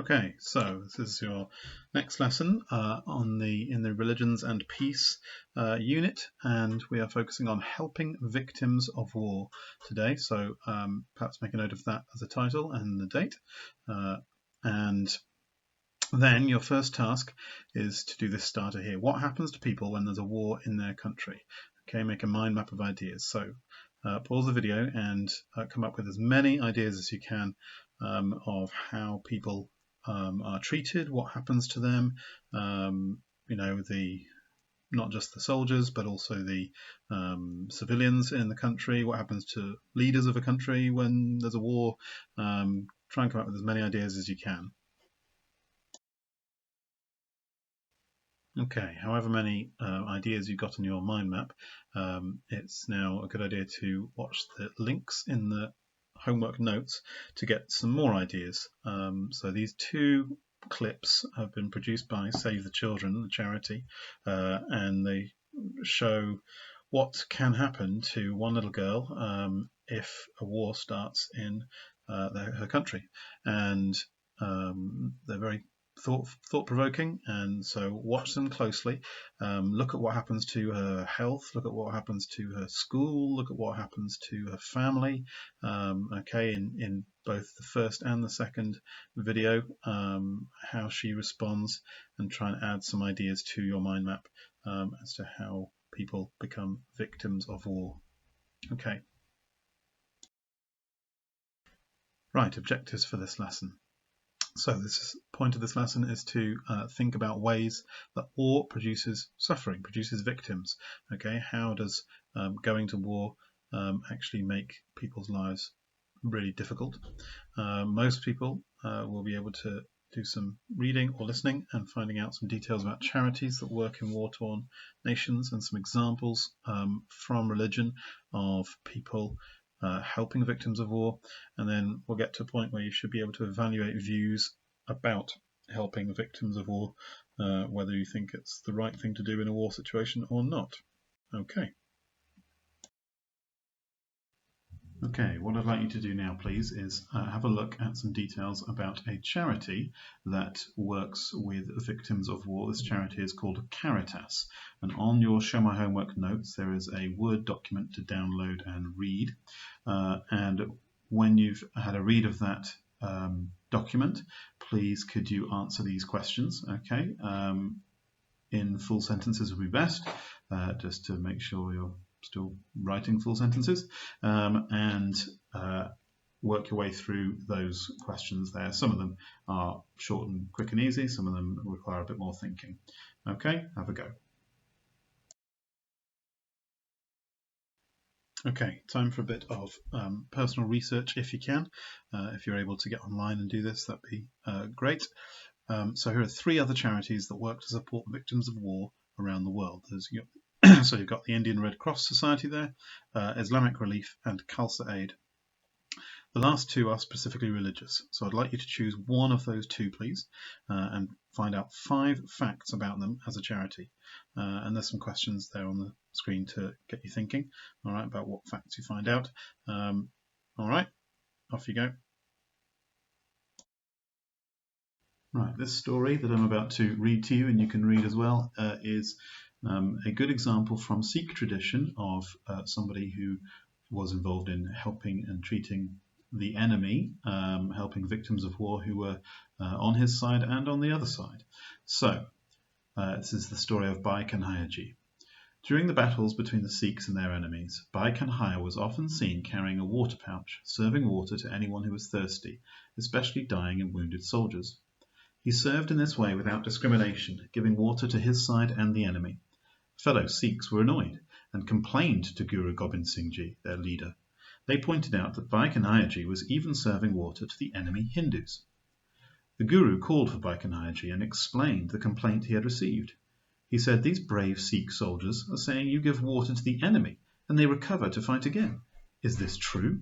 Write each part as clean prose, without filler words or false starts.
Okay, so this is your next lesson in the Religions and Peace unit, and we are focusing on helping victims of war today. So perhaps make a note of that as a title and the date. And then your first task is to do this starter here. What happens to people when there's a war in their country? Okay, make a mind map of ideas. So pause the video and come up with as many ideas as you can of how people are treated, what happens to them, not just the soldiers, but also the civilians in the country, what happens to leaders of a country when there's a war. Try and come up with as many ideas as you can. Okay, however many ideas you've got on your mind map, it's now a good idea to watch the links in the homework notes to get some more ideas. So these two clips have been produced by Save the Children, the charity, and they show what can happen to one little girl if a war starts in her country. And they're very thought-provoking, and so watch them closely. Look at what happens to her health, look at what happens to her school, look at what happens to her family, okay, in both the first and the second video, how she responds, and try and add some ideas to your mind map as to how people become victims of war. Okay. Right, objectives for this lesson. So the point of this lesson is to think about ways that war produces suffering, produces victims. Okay, how does going to war actually make people's lives really difficult? Most people will be able to do some reading or listening and finding out some details about charities that work in war-torn nations and some examples from religion of people helping victims of war, and then we'll get to a point where you should be able to evaluate views about helping victims of war, whether you think it's the right thing to do in a war situation or not. Okay. Okay, what I'd like you to do now, please, is have a look at some details about a charity that works with victims of war. This charity is called Charitas, and on your Show My Homework notes there is a Word document to download and read, and when you've had a read of that document, please could you answer these questions, okay? In full sentences would be best, just to make sure you're still writing full sentences, and work your way through those questions there. Some of them are short and quick and easy, some of them require a bit more thinking. Okay, have a go. Okay, time for a bit of personal research if you can. If you're able to get online and do this, that'd be great. So here are 3 other charities that work to support victims of war around the world. So you've got the Indian Red Cross Society there, Islamic Relief, and Khalsa Aid. The last 2 are specifically religious, so I'd like you to choose one of those 2, please, and find out 5 facts about them as a charity. And there's some questions there on the screen to get you thinking, all right, about what facts you find out. All right, off you go. Right, this story that I'm about to read to you, and you can read as well, is a good example from Sikh tradition of somebody who was involved in helping and treating the enemy, helping victims of war who were on his side and on the other side. So, this is the story of Bhai Kanhaiya Ji. During the battles between the Sikhs and their enemies, Bhai Kanhaiya was often seen carrying a water pouch, serving water to anyone who was thirsty, especially dying and wounded soldiers. He served in this way without discrimination, giving water to his side and the enemy. Fellow Sikhs were annoyed and complained to Guru Gobind Singh Ji, their leader. They pointed out that Bhai Kanhaiya Ji was even serving water to the enemy Hindus. The Guru called for Bhai Kanhaiya Ji and explained the complaint he had received. He said, "These brave Sikh soldiers are saying you give water to the enemy and they recover to fight again. Is this true?"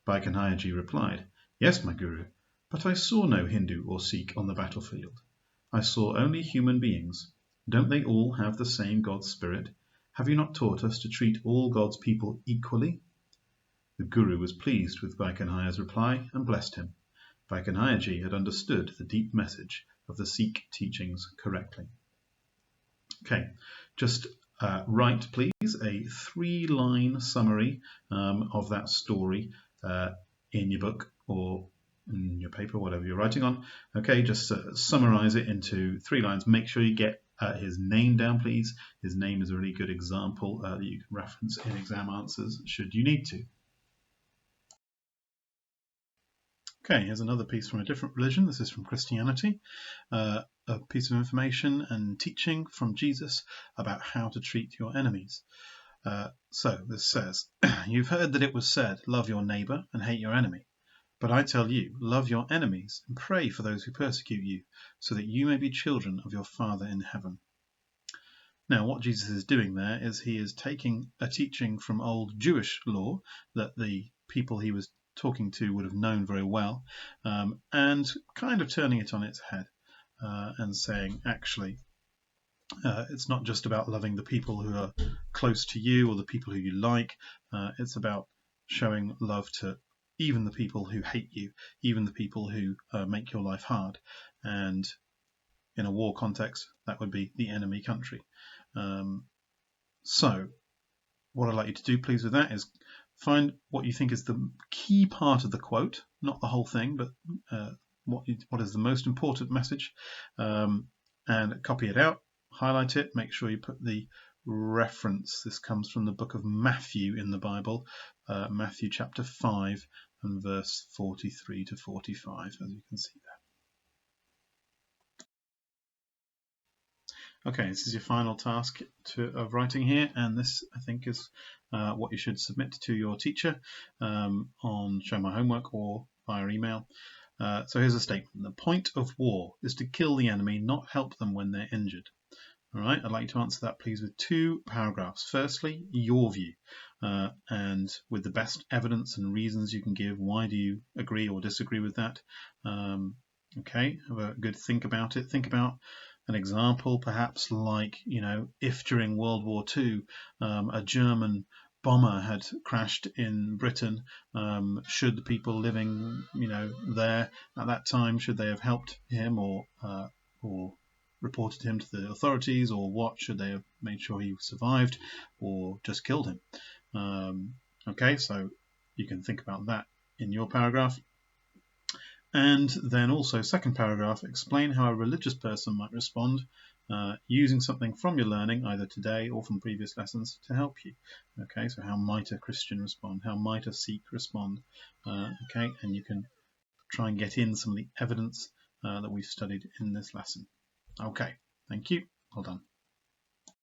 Bhai Kanhaiya Ji replied, "Yes, my Guru, but I saw no Hindu or Sikh on the battlefield. I saw only human beings. Don't they all have the same God's spirit? Have you not taught us to treat all God's people equally?" The Guru was pleased with Bhai Kanhaiya's reply and blessed him. Vaikanayaji had understood the deep message of the Sikh teachings correctly. Okay, just write, please, a 3-line summary of that story in your book or in your paper, whatever you're writing on. Okay, just summarize it into 3 lines. Make sure you get his name down, please. His name is a really good example that you can reference in exam answers should you need to. Okay, here's another piece from a different religion. This is from Christianity. A piece of information and teaching from Jesus about how to treat your enemies. So this says, you've heard that it was said, love your neighbor and hate your enemy. But I tell you, love your enemies and pray for those who persecute you, so that you may be children of your Father in heaven. Now, what Jesus is doing there is he is taking a teaching from old Jewish law that the people he was talking to would have known very well, and kind of turning it on its head and saying, actually, it's not just about loving the people who are close to you or the people who you like. It's about showing love to even the people who hate you, even the people who make your life hard. And in a war context, that would be the enemy country. So what I'd like you to do, please, with that is find what you think is the key part of the quote, not the whole thing, but what is the most important message, and copy it out, highlight it, make sure you put the reference. This comes from the book of Matthew in the Bible, Matthew chapter 5 and verse 43 to 45, as you can see there. Okay, this is your final task of writing here, and this, I think, is what you should submit to your teacher on Show My Homework or via email. So here's a statement. The point of war is to kill the enemy, not help them when they're injured. All right, I'd like you to answer that, please, with 2 paragraphs. Firstly, your view, and with the best evidence and reasons you can give. Why do you agree or disagree with that? Okay, have a good think about it. Think about an example, perhaps like, if during World War II a German bomber had crashed in Britain, should the people living, there at that time, should they have helped him or reported him to the authorities, or what? Should they have made sure he survived or just killed him? Okay, so you can think about that in your paragraph. And then also, second paragraph, explain how a religious person might respond using something from your learning, either today or from previous lessons, to help you. Okay, so how might a Christian respond? How might a Sikh respond? Okay, and you can try and get in some of the evidence that we've studied in this lesson. Okay, thank you. Well done.